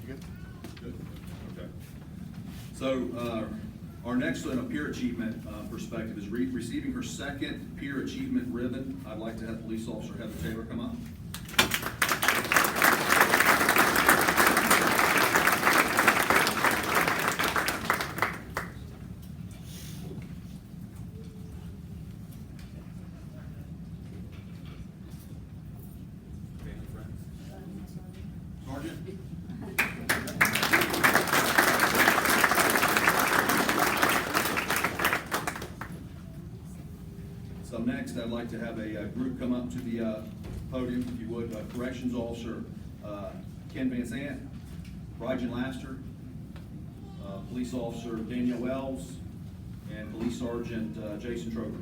Good. Good. Okay. So our next one, a peer achievement perspective, is receiving her second peer achievement ribbon. I'd like to have Police Officer Heather Taylor come up. Family, friends. Sergeant. So next, I'd like to have a group come up to the podium, if you would. Corrections Officer Ken Van Sant, Ryjan Laster, Police Officer Danielle Wells, and Police Sergeant Jason Trover.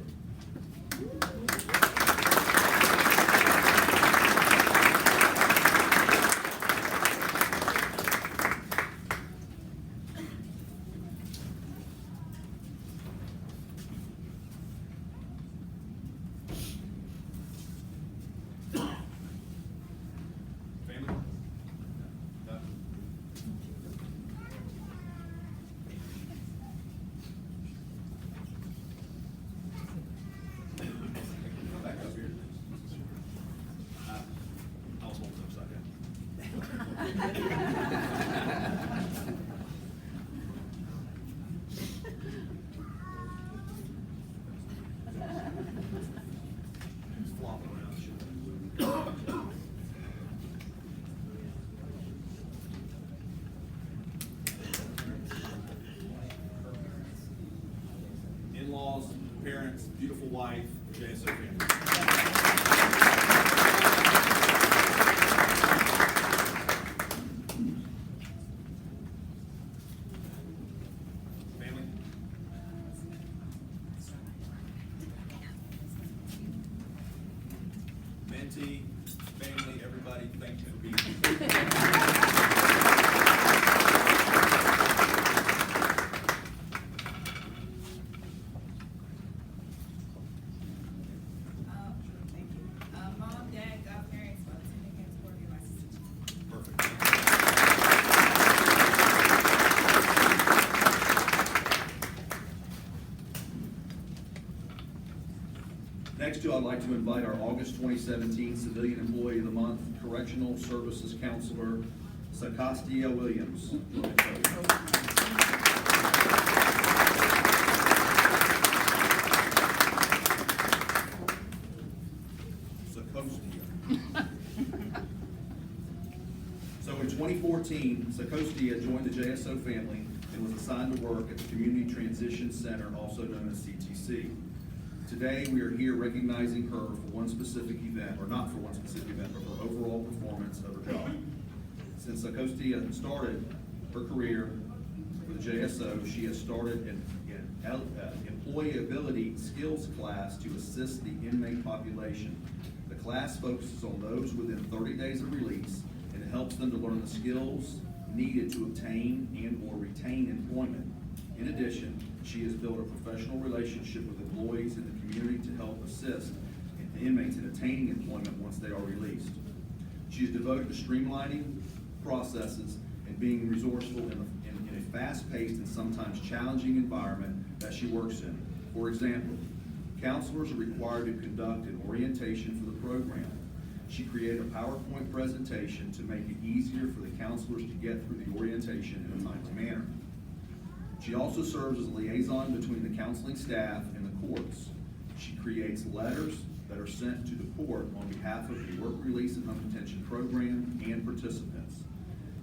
Family? No. Back up here. I was holding upside down. It's flopping around. In-laws, parents, beautiful wife, JSO family. Family? Mentee, family, everybody, thank you for being here. Thank you. Mom, Dad, godparents, both attending camp support your license. Perfect. Next two, I'd like to invite our August 2017 Civilian Employee of the Month, Correctional Services Counselor, Sakastia Williams. Sakostia. So in 2014, Sakostia joined the JSO family and was assigned to work at the Community Transition Center, also known as CTC. Today, we are here recognizing her for one specific event, or not for one specific event, but for overall performance of her job. Since Sakostia started her career with the JSO, she has started an employability skills class to assist the inmate population. The class focuses on those within 30 days of release, and it helps them to learn the skills needed to obtain and or retain employment. In addition, she has built a professional relationship with employees in the community to help assist inmates in attaining employment once they are released. She is devoted to streamlining processes and being resourceful in a fast-paced and sometimes challenging environment that she works in. For example, counselors are required to conduct an orientation for the program. She created a PowerPoint presentation to make it easier for the counselors to get through the orientation in a timely manner. She also serves as a liaison between the counseling staff and the courts. She creates letters that are sent to the court on behalf of the Work Release and Home Detention Program and participants.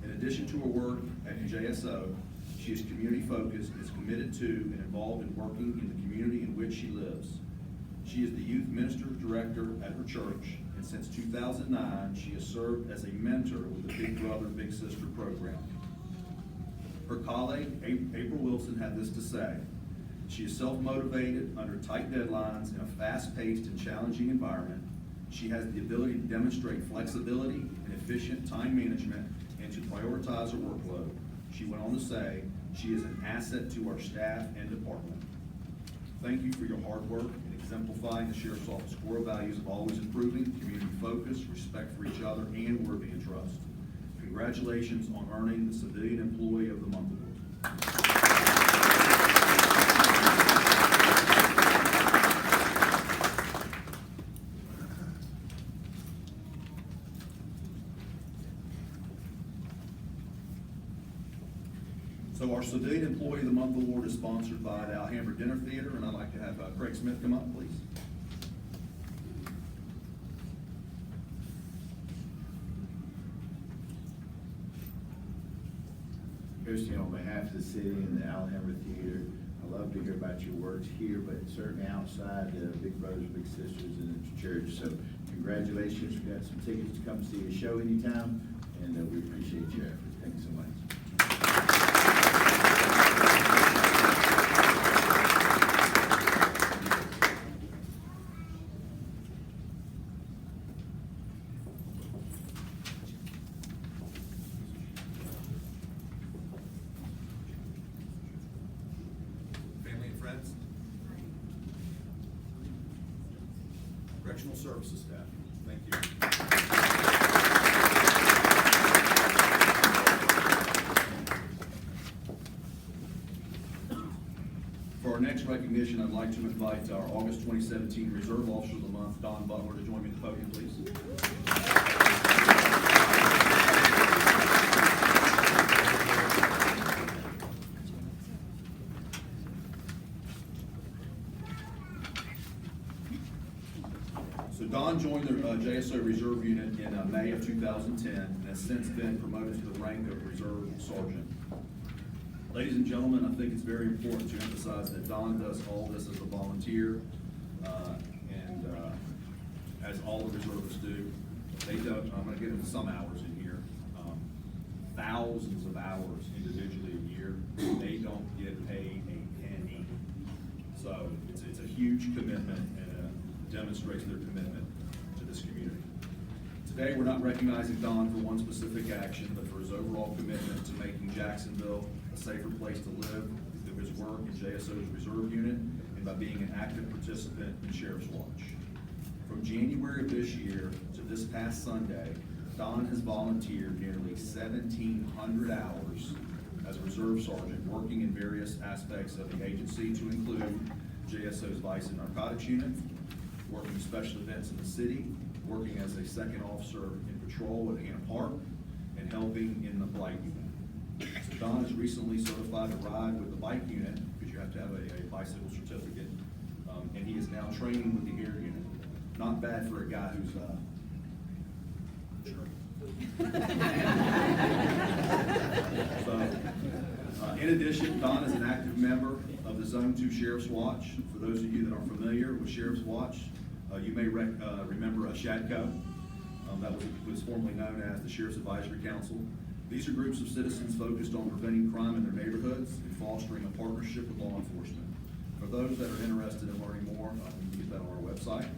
In addition to her work at JSO, she is community focused, is committed to, and involved in working in the community in which she lives. She is the youth minister director at her church, and since 2009, she has served as a mentor with the Big Brother, Big Sister program. Her colleague, April Wilson, had this to say: she is self-motivated under tight deadlines in a fast-paced and challenging environment. She has the ability to demonstrate flexibility and efficient time management and to prioritize her workload. She went on to say, she is an asset to our staff and department. Thank you for your hard work in exemplifying the Sheriff's Office core values of always improving, community focus, respect for each other, and worthy of trust. Congratulations on earning the Civilian Employee of the Month award. So our Civilian Employee of the Month award is sponsored by the Alhambra Dinner Theater, and I'd like to have Craig Smith come up, please. Christian, on behalf of the city and the Alhambra Theater, I love to hear about your works here, but certainly outside, Big Brothers, Big Sisters in the church. So congratulations, we've got some tickets to come see a show anytime, and we appreciate your efforts. Thank you so much. Family and friends. Correctional Services staff, thank you. For our next recognition, I'd like to invite our August 2017 Reserve Officer of the Month, Don Butler, to join me at the podium, please. So Don joined the JSO Reserve Unit in May of 2010 and has since been promoted to the rank of Reserve Sergeant. Ladies and gentlemen, I think it's very important to emphasize that Don does all this as a volunteer, and as all the reservists do. They don't, I'm gonna get into some hours in here, thousands of hours individually a year. They don't get paid a penny. So it's a huge commitment, and demonstrates their commitment to this community. Today, we're not recognizing Don for one specific action, but for his overall commitment to making Jacksonville a safer place to live through his work in JSO's Reserve Unit and by being an active participant in Sheriff's Watch. From January of this year to this past Sunday, Don has volunteered nearly 1,700 hours as a Reserve Sergeant, working in various aspects of the agency, to include JSO's Vice and Narcotics Unit, working special events in the city, working as a second officer in patrol at Anna Park, and helping in the bike unit. So Don is recently certified to ride with the bike unit, because you have to have a bicycle certificate, and he is now training with the air unit. Not bad for a guy who's, in addition, Don is an active member of the Zone 2 Sheriff's Watch. For those of you that are familiar with Sheriff's Watch, you may remember SHADCO, that was formerly known as the Sheriff's Advisory Council. These are groups of citizens focused on preventing crime in their neighborhoods and fostering a partnership with law enforcement. For those that are interested in learning more, you can get that on our website.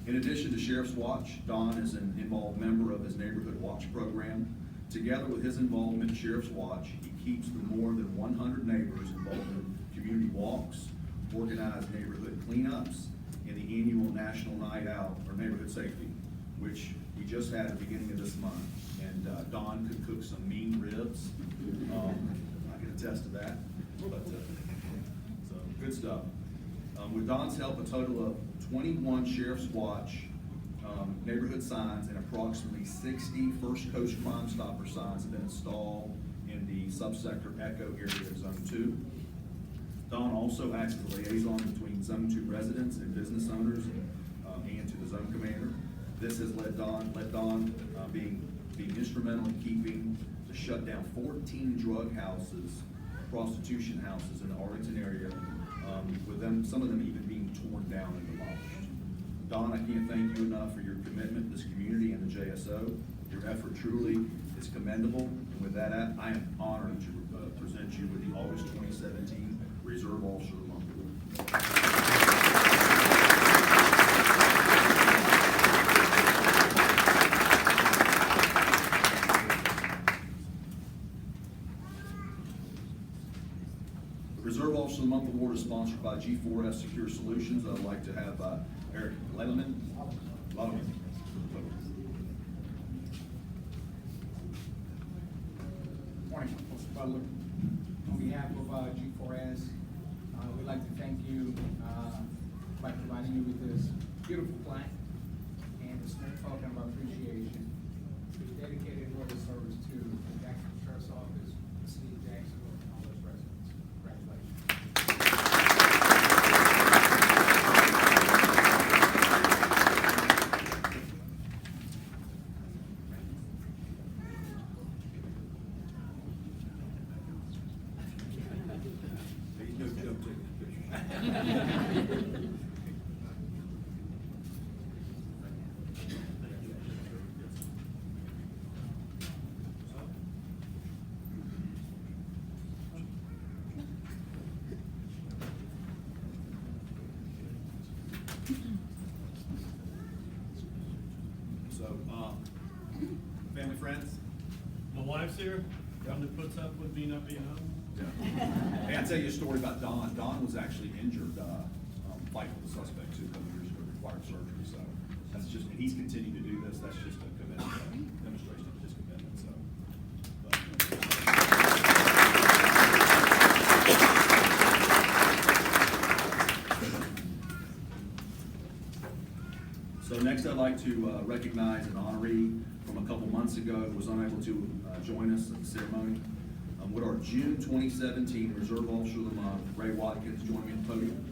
In addition to Sheriff's Watch, Don is an involved member of his Neighborhood Watch program. Together with his involvement in Sheriff's Watch, he keeps the more than 100 neighbors involved in community walks, organized neighborhood cleanups, and the annual National Night Out for Neighborhood Safety, which we just had at the beginning of this month. And Don could cook some mean ribs. I can attest to that. But so good stuff. With Don's help, a total of 21 Sheriff's Watch neighborhood signs and approximately 60 First Coast Crime Stopper signs have been installed in the subsector Echo area of Zone 2. Don also acts as a liaison between Zone 2 residents and business owners and to the zone commander. This has led Don being instrumental in keeping to shut down 14 drug houses, prostitution houses in the Arlington area, with some of them even being torn down and demolished. Don, I can't thank you enough for your commitment to this community and the JSO. Your effort truly is commendable. And with that, I am honored to present you with the August 2017 Reserve Officer of the Month Award. The Reserve Officer of the Month Award is sponsored by G4S Secure Solutions. I'd like to have Eric Lederman. Butler. On behalf of G4S, we'd like to thank you by providing you with this beautiful plaque and a small token of our appreciation. We dedicated loyal service to the Jackson Sheriff's Office, the city of Jacksonville, and all its residents. Congratulations. No joke taking pictures. So, family, friends? My wife's here, one that puts up with me not being home. Hey, I'll tell you a story about Don. Don was actually injured, fighting with a suspect too, a couple years ago, required surgery, so that's just, and he's continued to do this, that's just a commitment, demonstration of his commitment, so. So next I'd like to recognize an honoree from a couple months ago who was unable to join us at the ceremony. With our June 2017 Reserve Officer of the Month, Ray Watkins, joining me at the podium.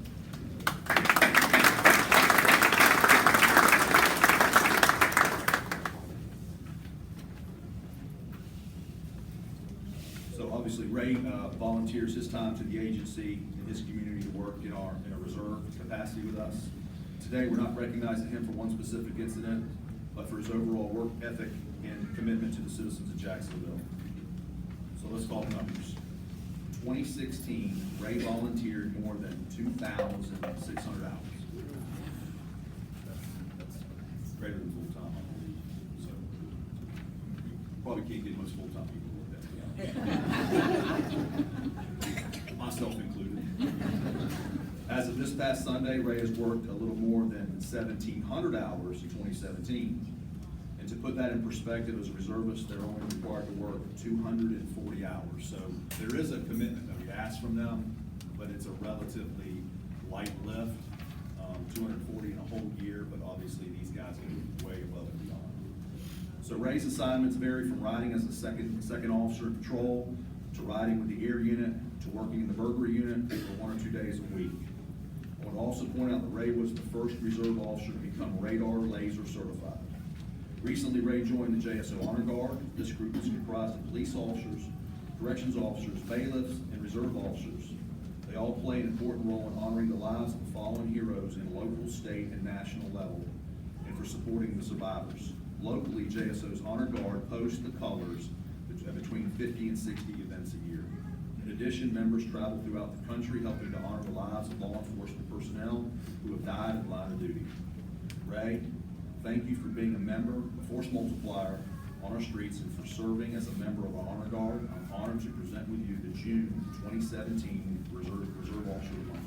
So obviously Ray volunteers his time to the agency and his community to work in a reserve capacity with us. Today, we're not recognizing him for one specific incident, but for his overall work ethic and commitment to the citizens of Jacksonville. So let's call the numbers. 2016, Ray volunteered more than 2,600 hours. That's greater than full-time, I believe. So probably can't get most full-time people to work that. Myself included. As of this past Sunday, Ray has worked a little more than 1,700 hours in 2017. And to put that in perspective, as a reservist, they're only required to work 240 hours. So there is a commitment that we ask from them, but it's a relatively light lift, 240 in a whole year, but obviously these guys are way above and beyond. So Ray's assignments vary from riding as a second officer in patrol, to riding with the air unit, to working in the burglary unit for 1 or 2 days a week. I want to also point out that Ray was the first reserve officer to become radar laser certified. Recently, Ray joined the JSO Honor Guard. This group is comprised of police officers, corrections officers, bailiffs, and reserve officers. They all play an important role in honoring the lives of fallen heroes in local, state, and national level, and for supporting the survivors. Locally, JSO's Honor Guard posts the colors between 50 and 60 events a year. In addition, members travel throughout the country helping to honor the lives of law enforcement personnel who have died in the line of duty. Ray, thank you for being a member, a force multiplier on our streets, and for serving as a member of our Honor Guard. I'm honored to present with you the June 2017 Reserve Officer of the Month.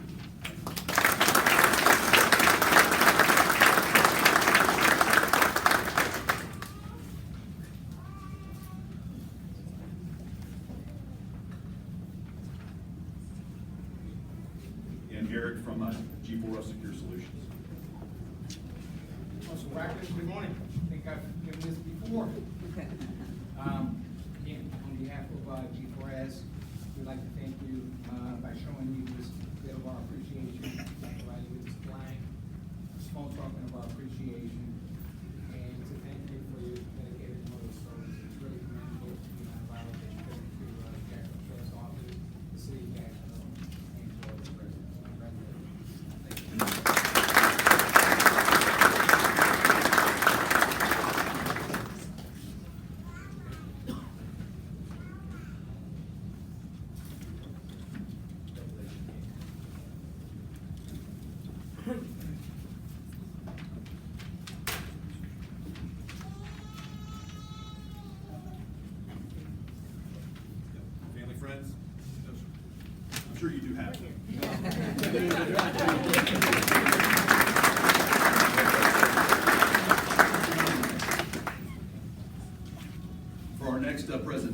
And Eric from G4S Secure Solutions. Officer Watkins, good morning. I think I've given this before. Again, on behalf of G4S, we'd like to thank you by showing you this bit of our appreciation, providing you with this flag, a small token of our appreciation, and to thank you for your dedicated loyal service. It's really commendable to be nonviolent and committed to Jackson Sheriff's Office, the city of Jacksonville, and to all the residents. Congratulations. Thank you.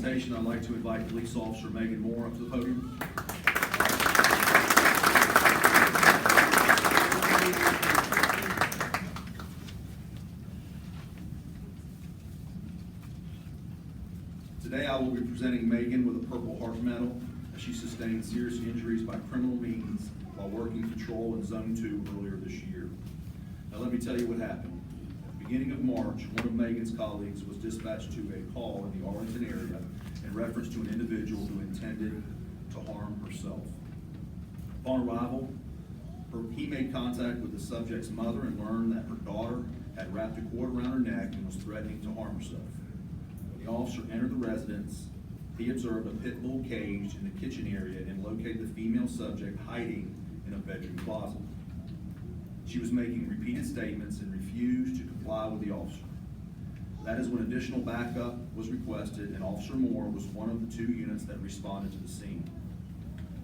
presentation, I'd like to invite Police Officer Megan Moore up to the podium. Today, I will be presenting Megan with a Purple Heart Medal as she sustained serious injuries by criminal means while working patrol in Zone 2 earlier this year. Now, let me tell you what happened. At the beginning of March, one of Megan's colleagues was dispatched to a call in the Arlington area in reference to an individual who intended to harm herself. Upon arrival, he made contact with the subject's mother and learned that her daughter had wrapped a cord around her neck and was threatening to harm herself. When the officer entered the residence, he observed a pit bull caged in the kitchen area and located the female subject hiding in a bedroom closet. She was making repeated statements and refused to comply with the officer. That is when additional backup was requested, and Officer Moore was one of the 2 units that responded to the scene.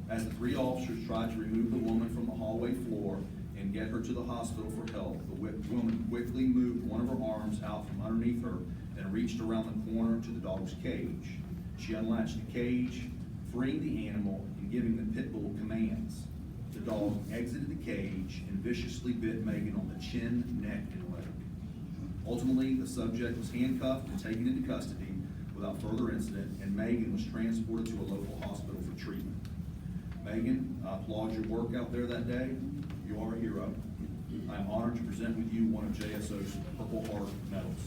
As the 3 officers tried to remove the woman from the hallway floor and get her to the hospital for help, the woman quickly moved one of her arms out from underneath her and reached around the corner to the dog's cage. She unlatched the cage, freeing the animal and giving the pit bull commands. The dog exited the cage and viciously bit Megan on the chin, neck, and leg. Ultimately, the subject was handcuffed and taken into custody without further incident, and Megan was transported to a local hospital for treatment. Megan, I applaud your work out there that day. You are a hero. I am honored to present with you one of JSO's Purple Heart medals.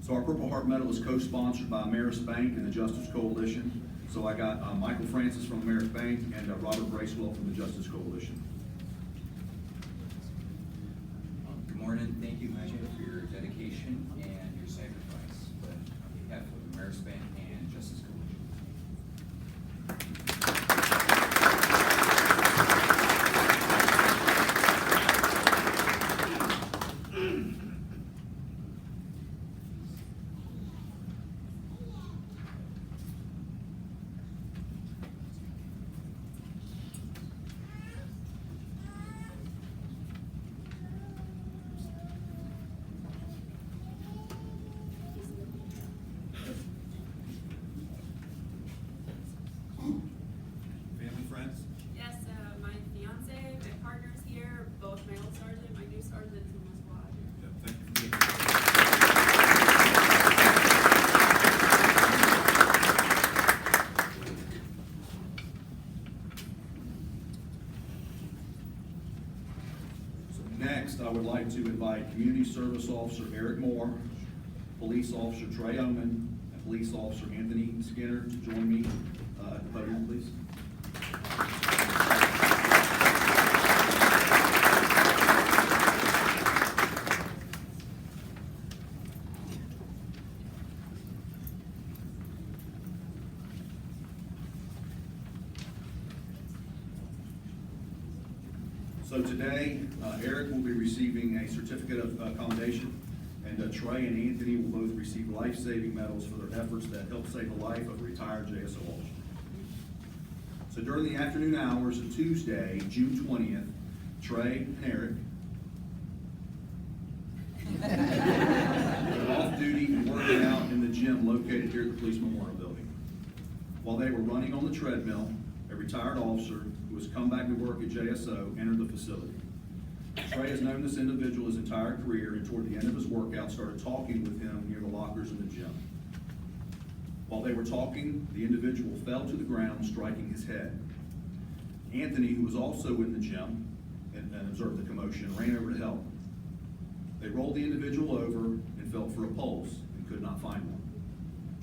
So our Purple Heart Medal is co-sponsored by Ameris Bank and the Justice Coalition. So I got Michael Francis from Ameris Bank and Robert Bracewell from the Justice Coalition. Good morning. Thank you, Megan, for your dedication and your sacrifice. But on behalf of Ameris Bank and Justice Coalition. Family, friends? Yes, my fiance, my partner's here, both my old sergeant, my new sergeant, and my squad. Yeah, thank you for being here. So next, I would like to invite Community Service Officer Eric Moore, Police Officer Trey Oman, and Police Officer Anthony Skinner to join me at the podium, please. So today, Eric will be receiving a certificate of commendation, and Trey and Anthony will both receive life-saving medals for their efforts that helped save the life of a retired JSO officer. So during the afternoon hours of Tuesday, June 20th, Trey and Eric were off duty and working out in the gym located here at the Police Memorial Building. While they were running on the treadmill, a retired officer who has come back to work at JSO entered the facility. Trey has known this individual his entire career, and toward the end of his workout started talking with him near the lockers in the gym. While they were talking, the individual fell to the ground, striking his head. Anthony, who was also in the gym and observed the commotion, ran over to help. They rolled the individual over and felt for a pulse and could not find one.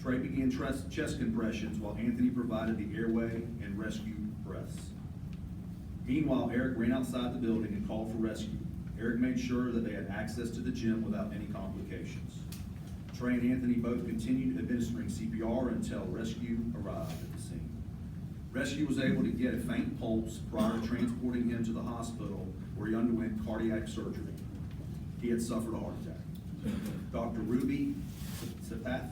Trey began chest compressions while Anthony provided the airway and rescue breaths. Meanwhile, Eric ran outside the building and called for rescue. Eric made sure that they had access to the gym without any complications. Trey and Anthony both continued administering CPR until rescue arrived at the scene. Rescue was able to get a faint pulse prior to transporting him to the hospital where he underwent cardiac surgery. He had suffered a heart attack. Dr. Ruby Sepath,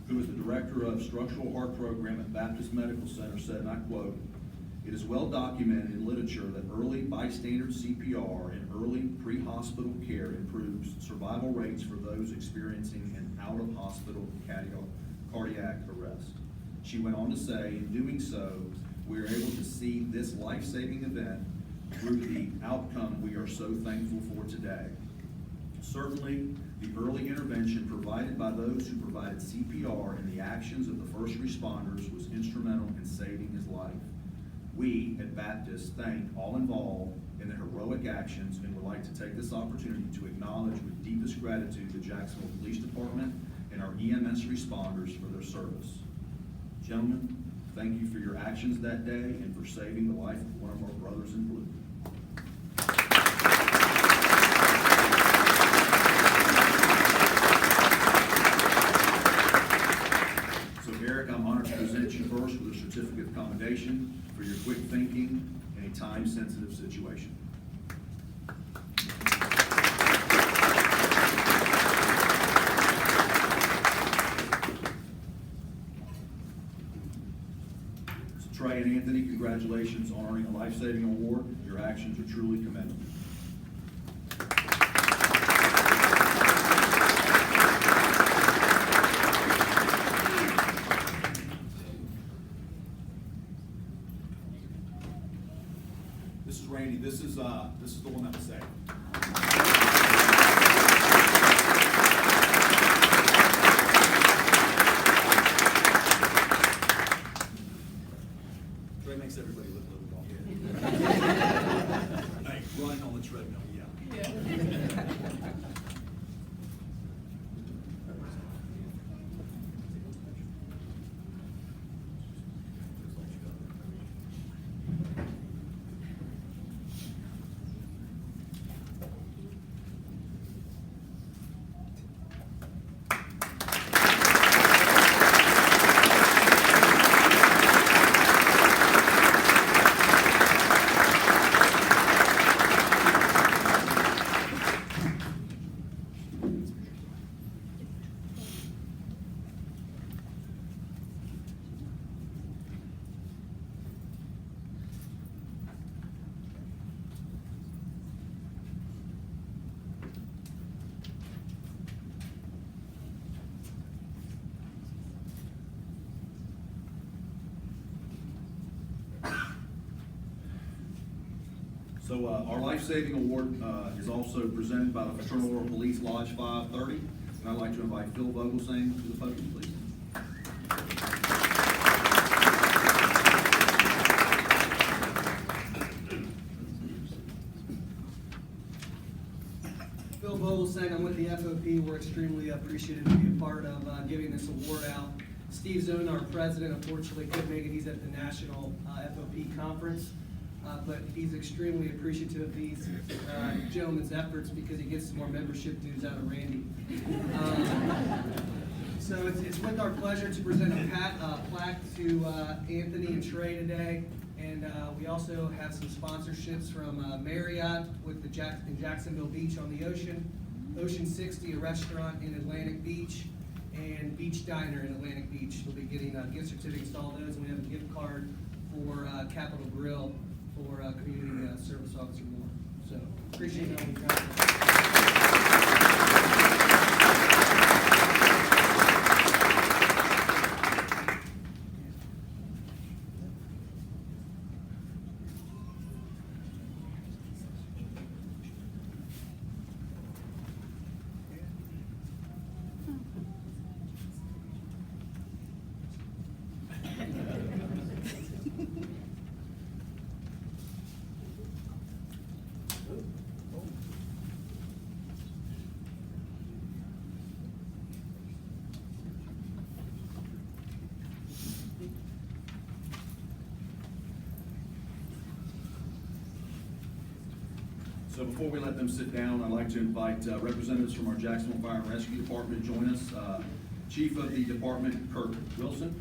who is the director of structural heart program at Baptist Medical Center, said, and I quote, "It is well documented in literature that early bystander CPR and early pre-hospital care improves survival rates for those experiencing an out-of-hospital cardiac arrest." She went on to say, in doing so, we are able to see this life-saving event through the outcome we are so thankful for today. Certainly, the early intervention provided by those who provided CPR and the actions of the first responders was instrumental in saving his life. We at Baptist thank all involved in the heroic actions and would like to take this opportunity to acknowledge with deepest gratitude the Jacksonville Police Department and our EMS responders for their service. Gentlemen, thank you for your actions that day and for saving the life of one of our brothers in blue. So Eric, I'm honored to present you first with a certificate of commendation for your quick thinking in a time-sensitive situation. Trey and Anthony, congratulations on earning a life-saving award. Your actions are truly commendable. This is Randy. This is the one that was saved. Trey makes everybody look a little bald. Hey, running on the treadmill, yeah. So our life-saving award is also presented by the Fraternal Order Police Lodge 530. And I'd like to invite Phil Vogelsang to the podium, please. Phil Vogelsang, I'm with the FOP. We're extremely appreciative to be a part of giving this award out. Steve Zone, our president, unfortunately couldn't make it. He's at the National FOP Conference. But he's extremely appreciative of these gentlemen's efforts because he gets some more membership dues out of Randy. So it's with our pleasure to present a plaque to Anthony and Trey today. And we also have some sponsorships from Marriott with the in Jacksonville Beach on the ocean, Ocean 60, a restaurant in Atlantic Beach, and Beach Diner in Atlantic Beach. We'll be getting gift certificates to all those, and we have a gift card for Capital Grill for community service officer Moore. So appreciate all you've done. So before we let them sit down, I'd like to invite representatives from our Jacksonville Fire and Rescue Department to join us. Chief of the department, Kirk Wilson.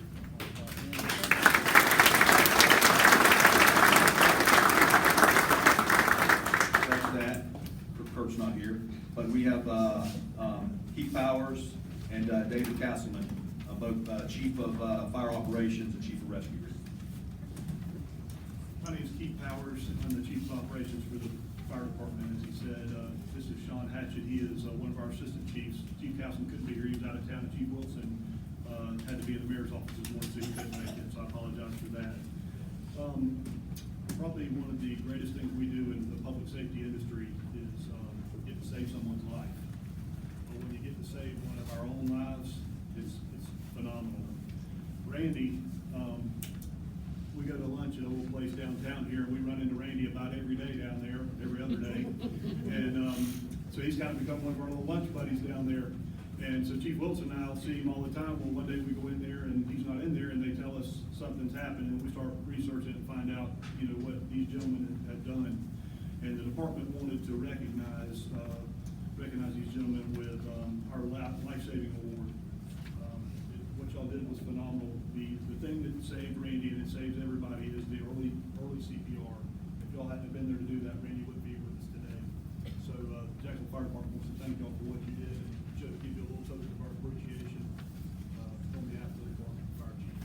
David Castleman, both Chief of Fire Operations and Chief of Rescue. My name is Keith Powers. I'm the Chief of Operations for the Fire Department. As he said, this is Sean Hatchett. He is one of our assistant chiefs. Chief Castleman couldn't be here. He was out of town. And Chief Wilson had to be in the mayor's office this morning, so he couldn't make it. So I apologize for that. Probably one of the greatest things we do in the public safety industry is get to save someone's life. But when you get to save one of our own lives, it's phenomenal. Randy, we go to lunch at a little place downtown here, and we run into Randy about every day down there, every other day. And so he's kind of become one of our little lunch buddies down there. And so Chief Wilson and I will see him all the time. Well, one day we go in there and he's not in there, and they tell us something's happened, and we start researching and find out, you know, what these gentlemen had done. And the department wanted to recognize these gentlemen with our life-saving award. What y'all did was phenomenal. The thing that saved Randy and it saves everybody is the early CPR. If y'all hadn't been there to do that, Randy wouldn't be with us today. So Jacksonville Fire Department wants to thank y'all for what you did and just give you a little token of our appreciation on behalf of the department, Fire Chief.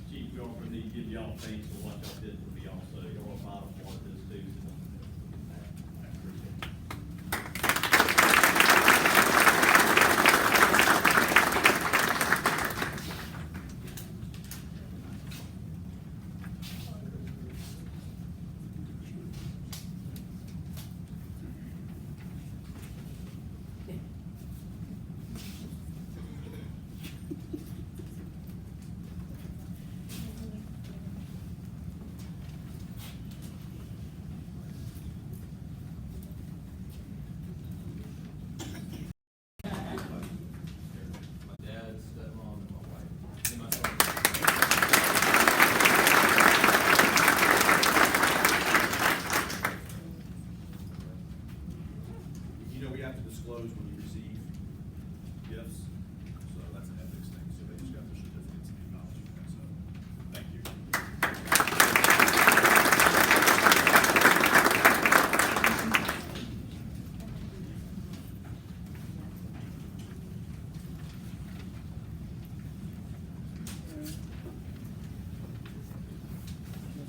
Chief, we offer to give y'all thanks for what y'all did for me also. You're a vital part of this too. So I appreciate it. My dad, stepmom, and my wife. And my son. You know, we have to disclose when you receive gifts, so that's an ethics thing, so they just got the certificates and acknowledgement, so, thank you.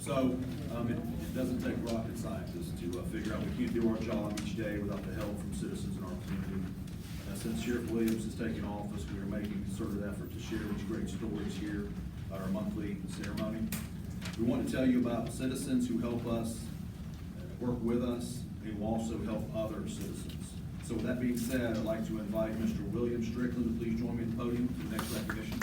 So, it doesn't take rocket scientists to figure out we can't do our job each day without the help from citizens in our community. Since Sheriff Williams has taken office, we are making a concerted effort to share these great stories here at our monthly ceremony. We want to tell you about citizens who help us, work with us, and who also help other citizens. So with that being said, I'd like to invite Mr. William Strickland to please join me at the podium for the next recognition.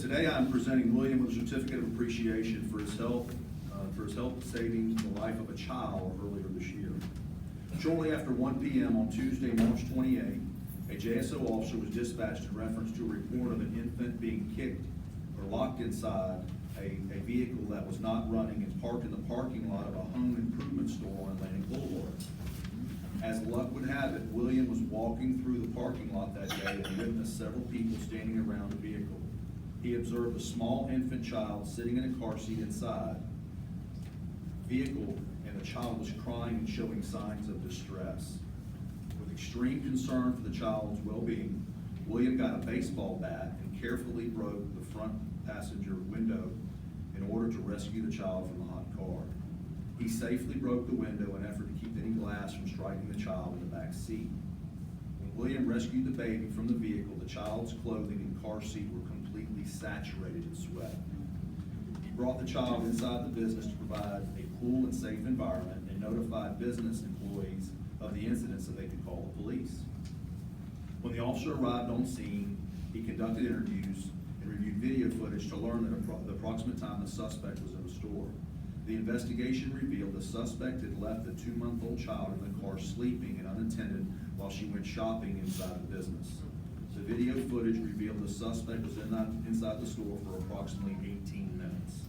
Today, I'm presenting William with a certificate of appreciation for his help saving the life of a child earlier this year. Shortly after 1 p.m. on Tuesday, March 28th, a JSO officer was dispatched in reference to a report of an infant being kicked or locked inside a vehicle that was not running and parked in the parking lot of a home improvement store on Atlantic Boulevard. As luck would have it, William was walking through the parking lot that day and witnessed several people standing around the vehicle. He observed a small infant child sitting in a car seat inside the vehicle, and the child was crying and showing signs of distress. With extreme concern for the child's well-being, William got a baseball bat and carefully broke the front passenger window in order to rescue the child from the hot car. He safely broke the window in an effort to keep any glass from striking the child in the back seat. When William rescued the baby from the vehicle, the child's clothing and car seat were completely saturated in sweat. He brought the child inside the business to provide a cool and safe environment and notified business employees of the incident so they could call the police. When the officer arrived on scene, he conducted interviews and reviewed video footage to learn the approximate time the suspect was in the store. The investigation revealed the suspect had left the 2-month-old child in the car sleeping and unattended while she went shopping inside the business. The video footage revealed the suspect was inside the store for approximately 18 minutes.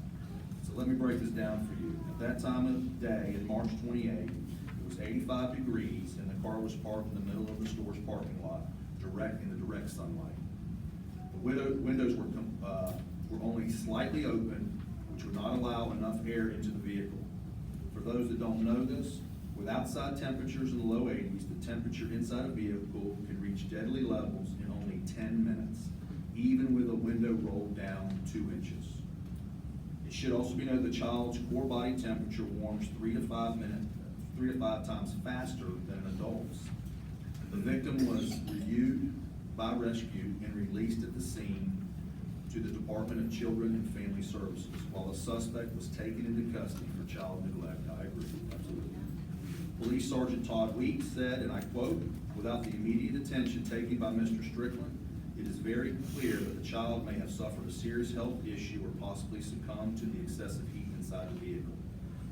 So let me break this down for you. At that time of day, in March 28th, it was was 85 degrees, and the car was parked in the middle of the store's parking lot, in the direct sunlight. The windows were only slightly open, which would not allow enough air into the vehicle. For those that don't know this, with outside temperatures in the low 80s, the temperature inside a vehicle can reach deadly levels in only 10 minutes, even with a window rolled down 2 inches. It should also be noted the child's core body temperature warms 3 to 5 times faster than an adult's. The victim was reviewed by rescue and released at the scene to the Department of Children and Family Services, while the suspect was taken into custody for child neglect. I agree, absolutely. Police Sergeant Todd Weeks said, and I quote, "Without the immediate attention taken by Mr. Strickland, it is very clear that the child may have suffered a serious health issue or possibly succumbed to the excessive heat inside the vehicle."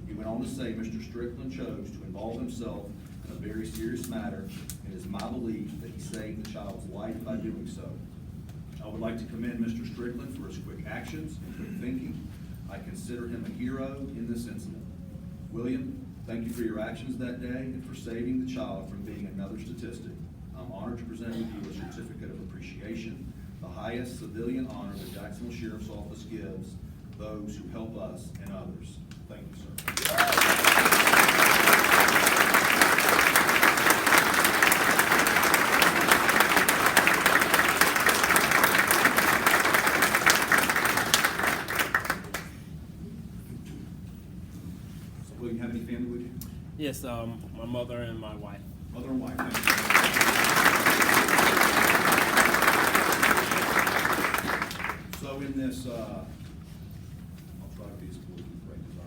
He went on to say, "Mr. Strickland chose to involve himself in a very serious matter, and it is my belief that he saved the child's life by doing so. I would like to commend Mr. Strickland for his quick actions and quick thinking. I consider him a hero in this incident. William, thank you for your actions that day and for saving the child from being another statistic. I'm honored to present with you a certificate of appreciation, the highest civilian honor the Jacksonville Sheriff's Office gives those who help us and others. Thank you, sir." So, Will, you have any family with you? Yes, my mother and my wife. Mother and wife, thank you. So in this, I'll try to be as politically correct as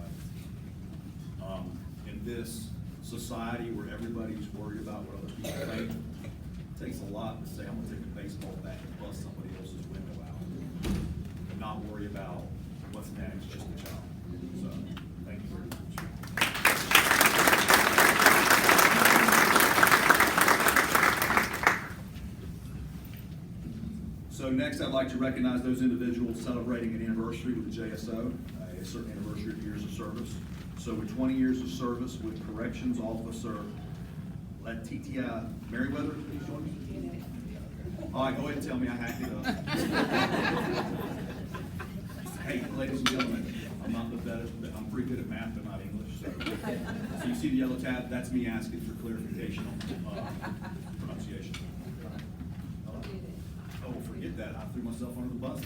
I am. In this society where everybody's worried about what other people think, it takes a lot to say, I'm gonna take a baseball bat and bust somebody else's window out. And not worry about what's next, just the child. So, thank you very much. So next, I'd like to recognize those individuals celebrating an anniversary with the JSO, a certain anniversary of years of service. So with 20 years of service with Corrections Officer Letitia Merriweather, please join me. All right, go ahead and tell me I hacked it up. Hey, ladies and gentlemen, I'm not the best, but I'm pretty good at math, but not English. So you see the yellow tab? That's me asking for clarification on pronunciation. Oh, forget that. I threw myself under the bus.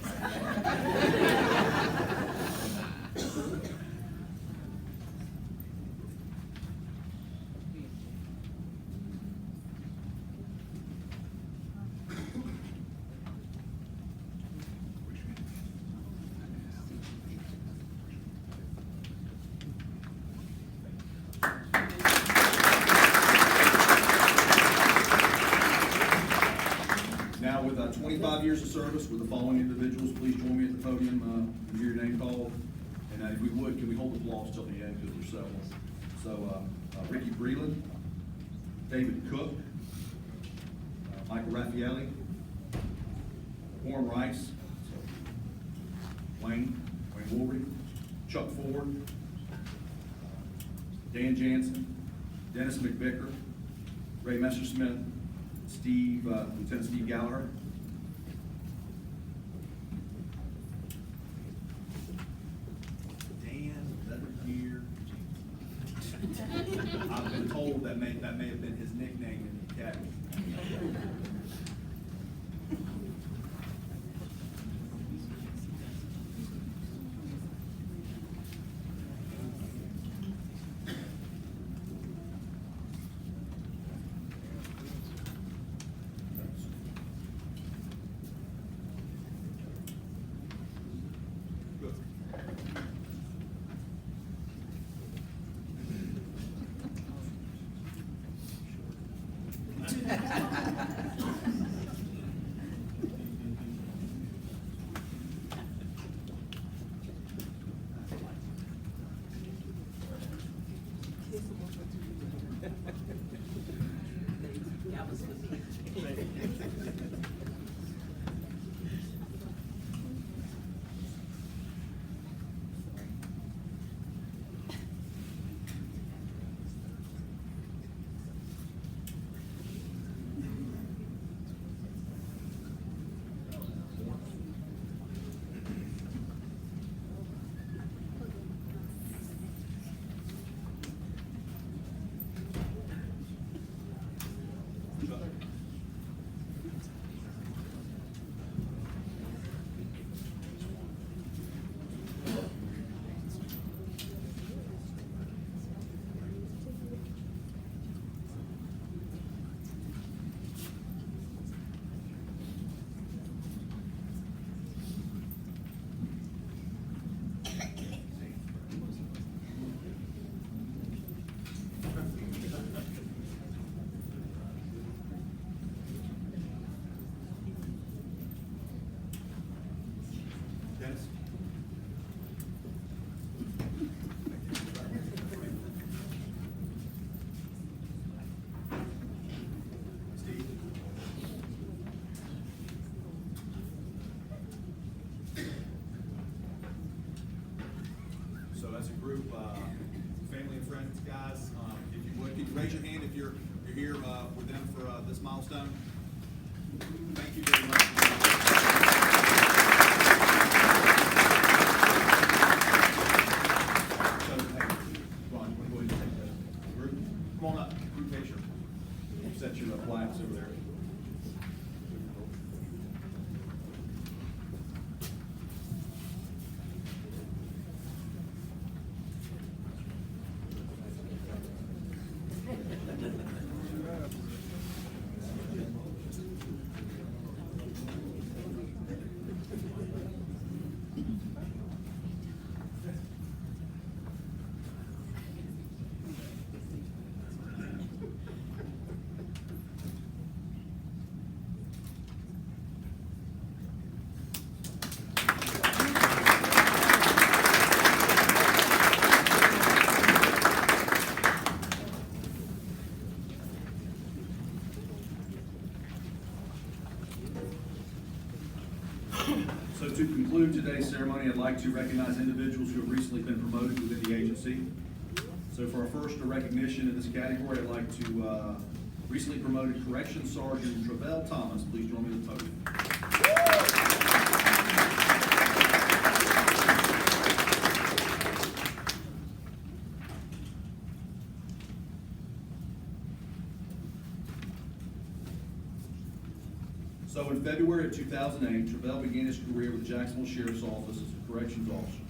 Now, with 25 years of service with the following individuals, please join me at the podium and hear your name called. And if we would, can we hold the applause till the end because there's several. So, Ricky Breland, David Cook, Michael Raffaelli, Warren Rice, Wayne Woolry, Chuck Ford, Dan Jansen, Dennis McVicker, Ray Messersmith, Lieutenant Steve Gallagher. Dan Leathergear. I've been told that may have been his nickname in the academy. milestone. Thank you very much. So, hey, Ron, you want to go ahead and take the group? Come on up, group picture. Set your flags over there. So to conclude today's ceremony, I'd like to recognize individuals who have recently been promoted within the agency. So for our first recognition in this category, I'd like to recently promoted Corrections Sergeant Travell Thomas. Please join me at the podium. So in February of 2008, Travell began his career with the Jacksonville Sheriff's Office as a corrections officer.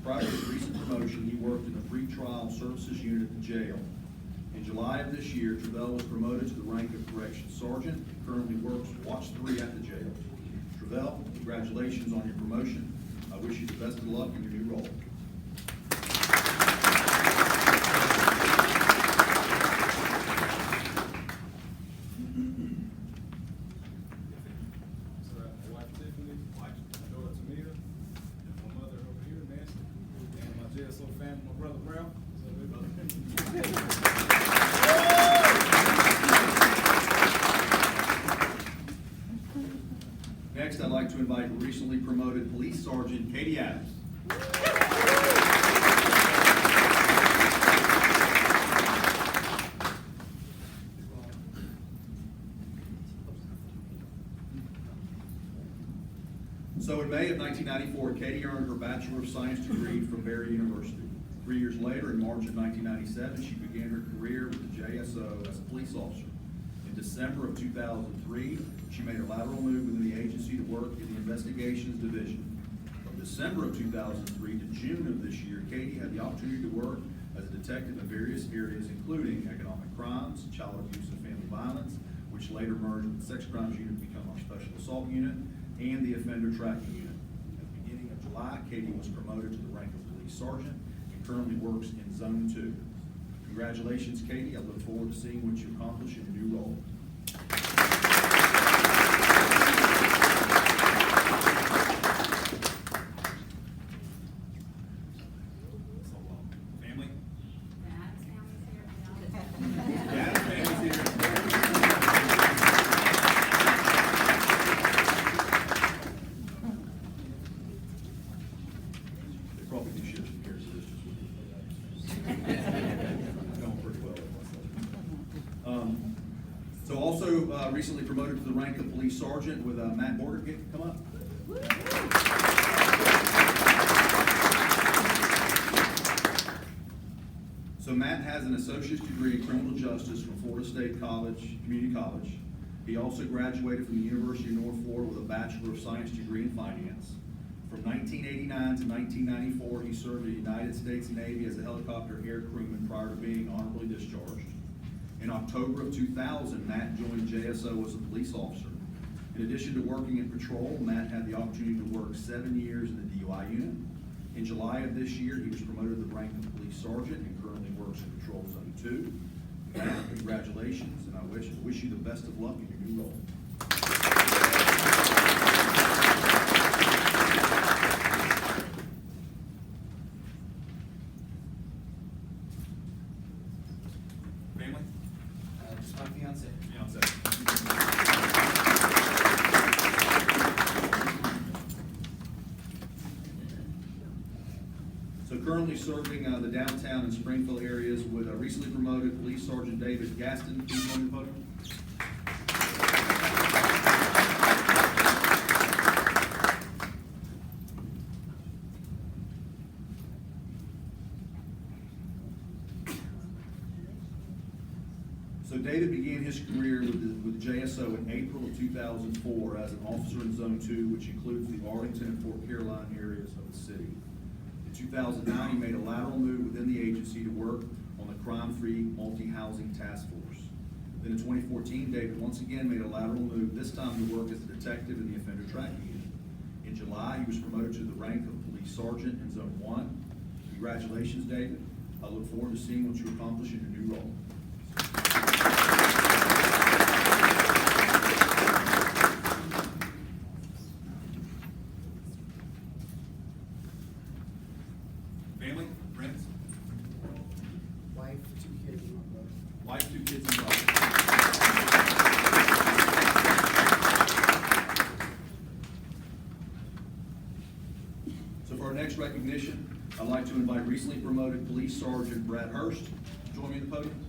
Prior to his recent promotion, he worked in the pretrial services unit at the jail. In July of this year, Travell was promoted to the rank of Corrections Sergeant and currently works Watch 3 at the jail. Travell, congratulations on your promotion. I wish you the best of luck in your new role. Family, my brother Brown. Next, I'd like to invite recently promoted Police Sergeant Katie Adams. So in May of 1994, Katie earned her Bachelor of Science degree from Barry University. 3 years later, in March of 1997, she began her career with the JSO as a police officer. In December of 2003, she made her lateral move within the agency to work in the Investigations Division. From December of 2003 to June of this year, Katie had the opportunity to work as a detective in various areas, including economic crimes, child abuse and family violence, which later merged with the Sex Crimes Unit to become our Special Assault Unit, and the Offender Tracking Unit. At the beginning of July, Katie was promoted to the rank of Police Sergeant and currently works in Zone 2. Congratulations, Katie. I look forward to seeing what you accomplish in your new role. Family? Dad's family's here. They probably do share some characteristics with you. I know them pretty well. So also recently promoted to the rank of Police Sergeant with Matt Border. Come up. So Matt has an associate's degree in criminal justice from Florida State College, Community College. He also graduated from the University of North Florida with a Bachelor of Science degree in finance. From 1989 to 1994, he served in the United States Navy as a helicopter air crewman prior to being honorably discharged. In October of 2000, Matt joined JSO as a police officer. In addition to working in patrol, Matt had the opportunity to work 7 years in the DUI unit. In July of this year, he was promoted to the rank of Police Sergeant and currently works in Patrol Zone 2. Matt, congratulations, and I wish you the best of luck in your new role. Family? Just my fiance. So currently serving the downtown and Springfield areas with a recently promoted Police Sergeant David Gaston. Please join the podium. his career with the JSO in April of 2004 as an officer in Zone 2, which includes the Arlington and Fort Caroline areas of the city. In 2009, he made a lateral move within the agency to work on the crime-free multi-housing task force. Then in 2014, David once again made a lateral move, this time to work as a detective in the offender tracking unit. In July, he was promoted to the rank of police sergeant in Zone 1. Congratulations, David. I look forward to seeing what you accomplish in your new role. Family, friends, Wife, 2 kids, and my brother. wife, 2 kids, and brother. So for our next recognition, I'd like to invite recently promoted Police Sergeant Brad Hurst to join me at the podium.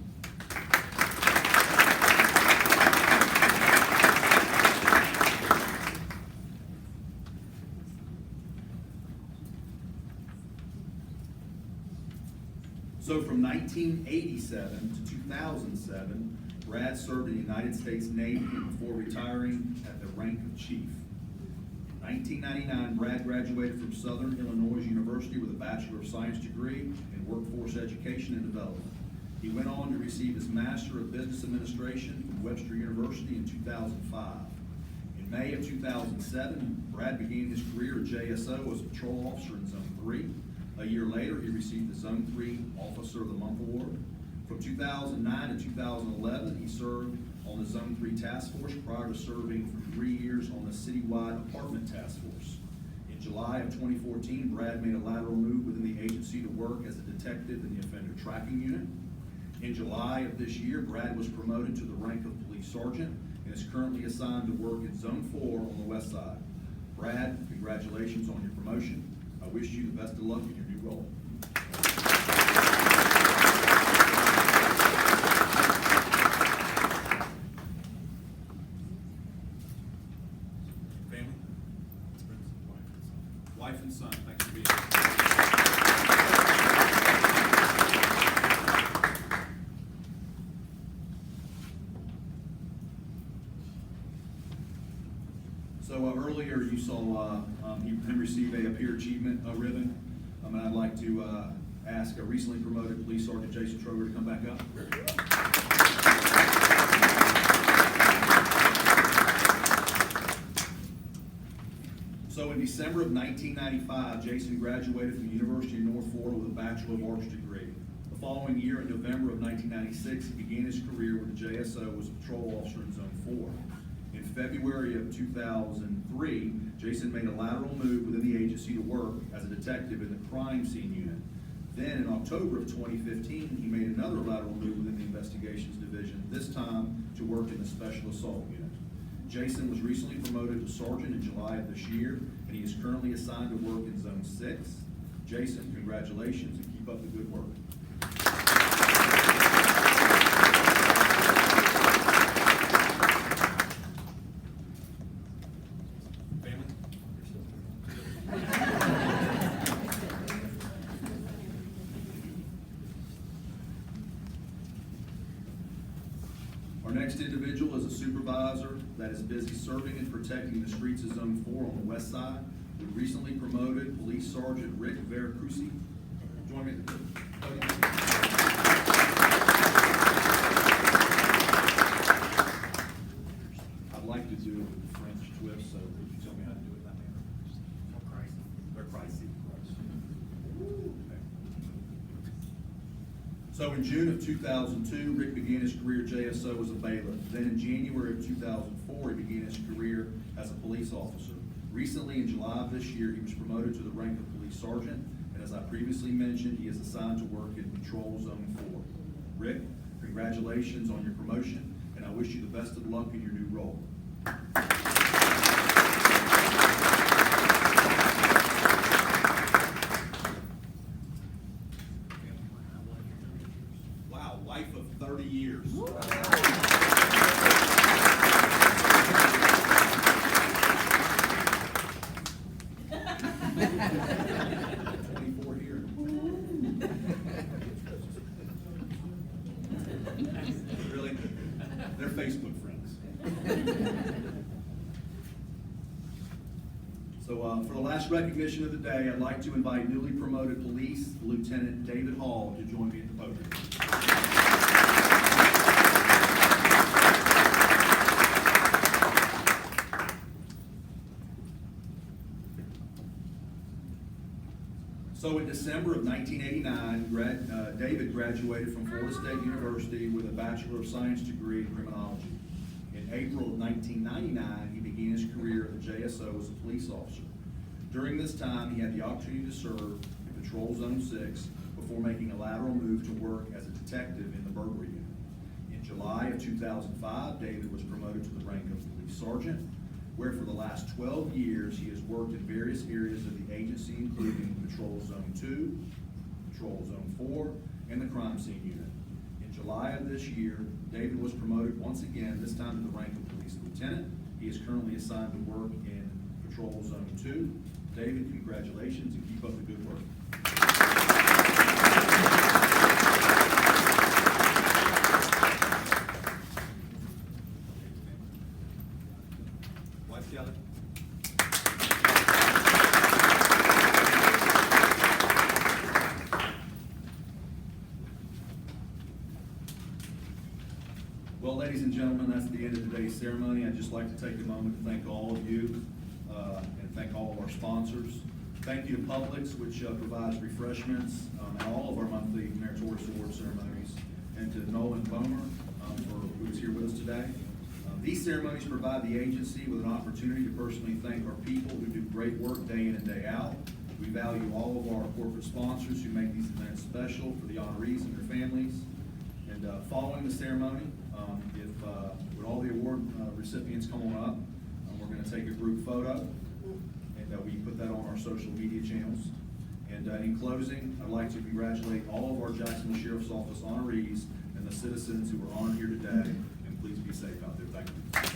So from 1987 to 2007, Brad served in the United States Navy before retiring at the rank of chief. In 1999, Brad graduated from Southern Illinois University with a Bachelor of Science degree in Workforce Education and Development. He went on to receive his Master of Business Administration from Webster University in 2005. In May of 2007, Brad began his career at JSO as a patrol officer in Zone 3. A year later, he received the Zone 3 Officer of the Month Award. From 2009 to 2011, he served on the Zone 3 Task Force prior to serving for 3 years on the citywide apartment task force. In July of 2014, Brad made a lateral move within the agency to work as a detective in the offender tracking unit. In July of this year, Brad was promoted to the rank of police sergeant and is currently assigned to work in Zone 4 on the west side. Brad, congratulations on your promotion. I wish you the best of luck in your new role. Family, wife and son, thanks for being here. So earlier you saw him receive a peer achievement ribbon, and I'd like to ask a recently promoted Police Sergeant Jason Troger to come back up. So in December of 1995, Jason graduated from the University of North Florida with a Bachelor of Arts degree. The following year, in November of 1996, he began his career with the JSO as a patrol officer in Zone 4. In February of 2003, Jason made a lateral move within the agency to work as a detective in the crime scene unit. Then in October of 2015, he made another lateral move within the investigations division, this time to work in the special assault unit. Jason was recently promoted to sergeant in July of this year, and he is currently assigned to work in Zone 6. Jason, congratulations and keep up the good work. Our next individual is a supervisor that is busy serving and protecting the streets of Zone 4 on the west side. We recently promoted Police Sergeant Rick Veracruz. Join me at the podium. I'd like to do it with the French twist, so could you tell me how to do it that manner? Veracruz. So in June of 2002, Rick began his career at JSO as a bailiff. Then in January of 2004, he began his career as a police officer. Recently, in July of this year, he was promoted to the rank of police sergeant, and as I previously mentioned, he is assigned to work in Patrol Zone 4. Rick, congratulations on your promotion, and I wish you the best of luck in your new role. Wow, wife of 30 years. Really? Their faces So for the last recognition of the day, I'd like to invite newly promoted Police Lieutenant David Hall to join me at the podium. So in December of 1989, David graduated from Florida State University with a Bachelor of Science degree in criminology. In April of 1999, he began his career at the JSO as a police officer. During this time, he had the opportunity to serve in Patrol Zone 6 before making a lateral move to work as a detective in the burglary unit. In July of 2005, David was promoted to the rank of police sergeant, where for the last 12 years, he has worked in various areas of the agency, including Patrol Zone 2, Patrol Zone 4, and the crime scene unit. In July of this year, David was promoted once again, this time to the rank of police lieutenant. He is currently assigned to work in Patrol Zone 2. David, congratulations and keep up the good work. Wife Kelly. Well, ladies and gentlemen, that's the end of today's ceremony. I'd just like to take a moment to thank all of you and thank all of our sponsors. Thank you to Publix, which provides refreshments at all of our monthly Meritorious Award ceremonies, and to Nolan Bomer who is here with us today. These ceremonies provide the agency with an opportunity to personally thank our people who do great work day in and day out. We value all of our corporate sponsors who make these events special for the honorees and their families. And following the ceremony, with all the award recipients come on up, we're going to take a group photo, and we put that on our social media channels. And in closing, I'd like to congratulate all of our Jacksonville Sheriff's Office honorees and the citizens who are honored here today. And please be safe out there. Thank you.